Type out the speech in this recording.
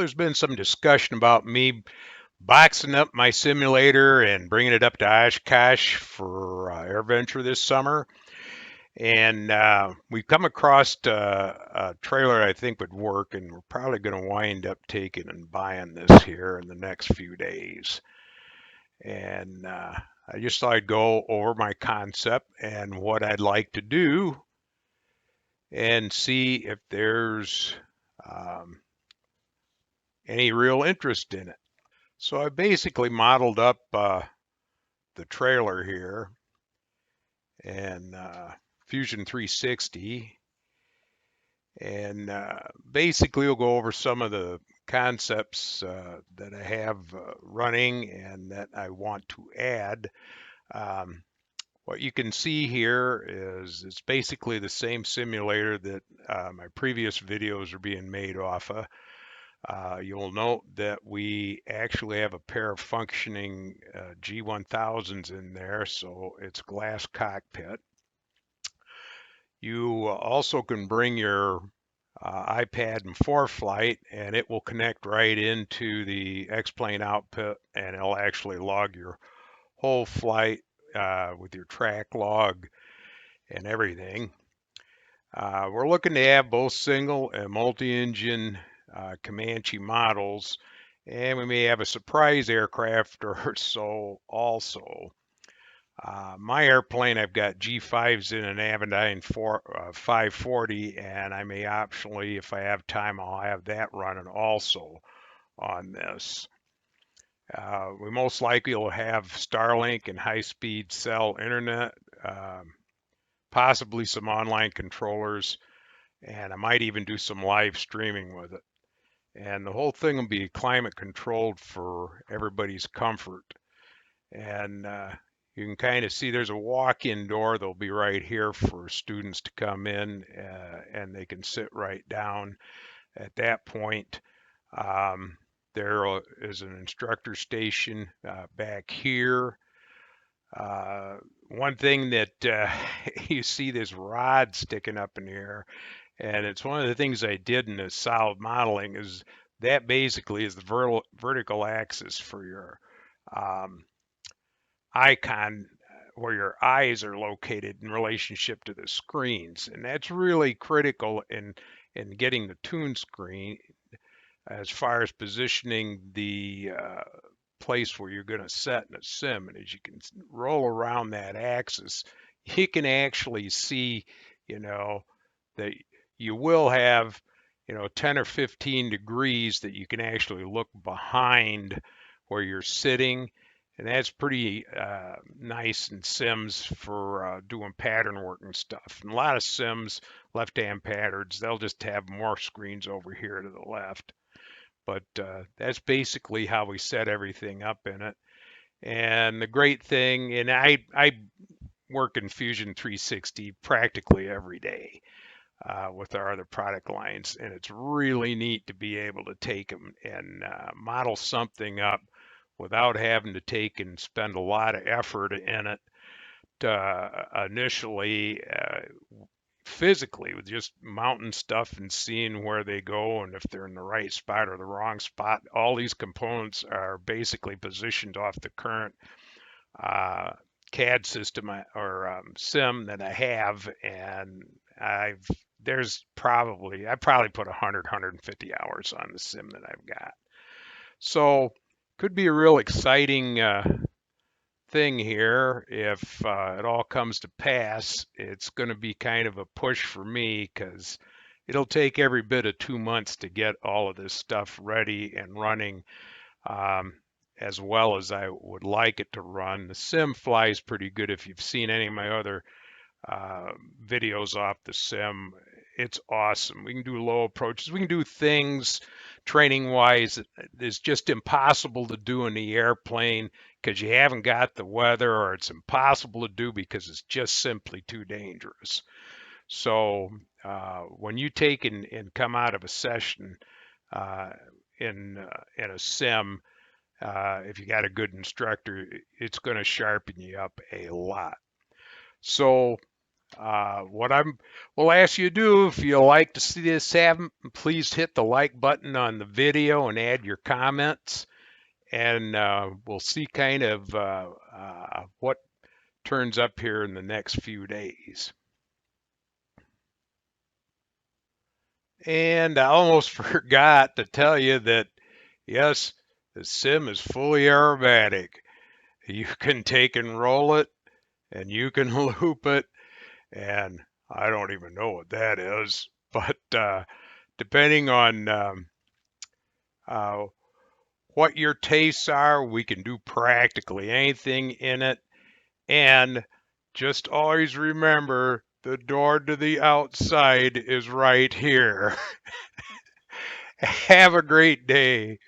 there's been some discussion about me boxing up my simulator and bringing it up to Oshkosh for AirVenture this summer. And we've come across a trailer I think would work, and we're probably going to wind up taking and buying this here in the next few days. And I just thought I'd go over my concept and what I'd like to do and see if there's um, any real interest in it. So I basically modeled up the trailer here and Fusion 360, and basically we'll go over some of the concepts that I have running and that I want to add. Um, what you can see here is it's basically the same simulator that my previous videos are being made off of. You'll note that we actually have a pair of functioning G1000s in there, so it's glass cockpit. You also can bring your iPad in ForeFlight, and it will connect right into the X-Plane output, and it'll actually log your whole flight with your track log and everything. We're looking to have both single and multi-engine Comanche models, and we may have a surprise aircraft or so also. My airplane, I've got G5s in an Avidyne 540, and I may optionally, if I have time, I'll have that running also on this. We most likely will have Starlink and high-speed cell internet, possibly some online controllers, and I might even do some live streaming with it. And the whole thing will be climate controlled for everybody's comfort. And you can kind of see there's a walk-in door that'll be right here for students to come in, and they can sit right down at that point. There is an instructor station back here. One thing that you see this rod sticking up in the air, and it's one of the things I did in the solid modeling, is that basically is the vertical axis for your um, icon, where your eyes are located in relationship to the screens. And that's really critical in getting the tune screen as far as positioning the place where you're going to set in a sim. And as you can roll around that axis, you can actually see, you know, that you will have, 10 or 15 degrees that you can actually look behind where you're sitting. And that's pretty nice in sims for doing pattern work and stuff. And a lot of sims, left-hand patterns, they'll just have more screens over here to the left. But that's basically how we set everything up in it. And the great thing, and I work in Fusion 360 practically every day with our other product lines, and it's really neat to be able to take them and model something up without having to take and spend a lot of effort in it initially. Physically, with just mounting stuff and seeing where they go and if they're in the right spot or the wrong spot. All these components are basically positioned off the current CAD system or sim that I have, and I probably put 150 hours on the sim that I've got. So could be a real exciting thing here. If it all comes to pass, it's going to be kind of a push for me, because it'll take every bit of 2 months to get all of this stuff ready and running um, as well as I would like it to run. The sim flies pretty good. If you've seen any of my other uh, videos off the sim, it's awesome. We can do low approaches. We can do things training wise that is just impossible to do in the airplane because you haven't got the weather, or it's impossible to do because it's just simply too dangerous. So when you take and come out of a session uh, in a sim, if you got a good instructor, it's going to sharpen you up a lot. So What I'm will ask you to do, if you like to see this happen, please hit the like button on the video and add your comments, and we'll see kind of what turns up here in the next few days. And I almost forgot to tell you that, yes, the sim is fully aerobatic. You can take and roll it, and you can loop it, and I don't even know what that is, but depending on uh, what your tastes are, we can do practically anything in it. And just always remember, the door to the outside is right here. Have a great day.